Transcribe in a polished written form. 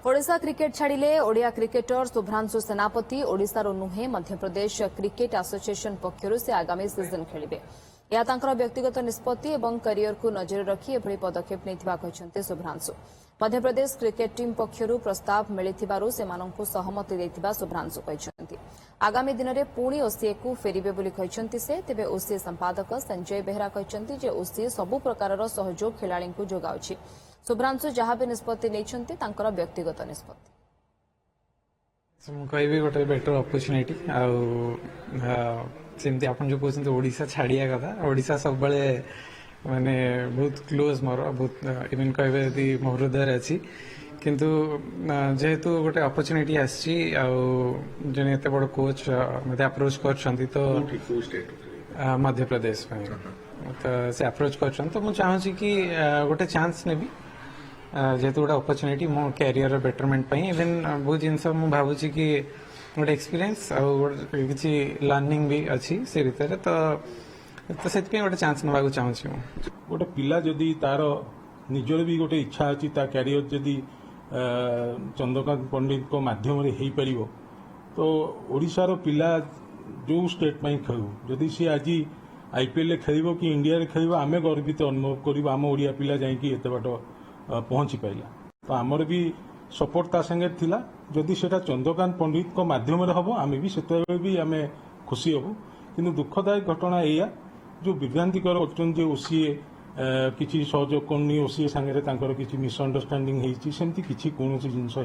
Odisha cricket छाड़िले Odia cricketer Shubhranshu सेनापति ओडिशार नुहे मध्यप्रदेश क्रिकेट एसोसिएशन पक्षर से आगामी सीजन खेलिबे। यह तांकर व्यक्तिगत निष्पत्ति और करियर को नजर रखी एभली पदक्षेप नैथिबा कहछन्ते शुभ्रांशु। मध्यप्रदेश क्रिकेट टीम पक्षर प्रस्ताव मिलिथिबारु सेमानंकु सहमति दैथिबा शुभ्रांशु कहछन्ते। आगामी दिन में पुणी ओसीए को फेरिबे बोली कहछन्ते से। तेबे ओसीए संपादक संजय बेहरा कहछन्ते जे ओसीए सबु प्रकारर सहयोग खेलाड़ी को जोगाउछि। शुभ्रांशु जहाँ भी निष्पत्ति नैछन्ते तांकर व्यक्तिगत निष्पत्ति। कहि गोटे बेटर अपॉर्चुनिटी सेमती आपन जो कहते ओडिशा छाड़िया कथा ओडिशा सब बड़े माने बहुत क्लोज मोर बहुत इवन कहे यदि मो हृदय अच्छी किंतु जेहेतु गोटे अपॉर्चुनिटी आसी जन एत बड़ कोच मत अप्रोच कर तो मध्य प्रदेश तो से अप्रोच कर तो मुझे चाहूँगी कि गोटे चांस ने जेहेतु गोटे अपॉर्चुनिटी मो कैरियर बेटरमेंट इवन बहुत जिन भावुँ कि गोटे एक्सपीरियंस किसी लर्निंग भी अच्छी से भितर तो से गोटे चांस ना चाहूँगी गोटे पिला जदि तार निजर भी गोटे इच्छा अच्छी कैरियर जदि चंद्रकांत पंडित को माध्यम हो पार तो ओडिशार पिला जो स्टेट में खेलू जदि सी आज आईपीएल खेल कि इंडिया खेल आम गर्वित अनुभव कर आम ओडिया पिला जाकि एत बाट पहुंची पाइला तो आमर भी सपोर्ट ता संगे थिला जदि सेटा चंद्रकांत पंडित को माध्यम हम आम भी से भी आम खुशी हबू किंतु दुखदायक घटना या जो विभ्रांतिकर अच्छे ओसीए किसी सहयोग करनी ओसीए सांगे किसी मिसअंडरस्टैंडिंग होती सेमती किसी कौन जिनस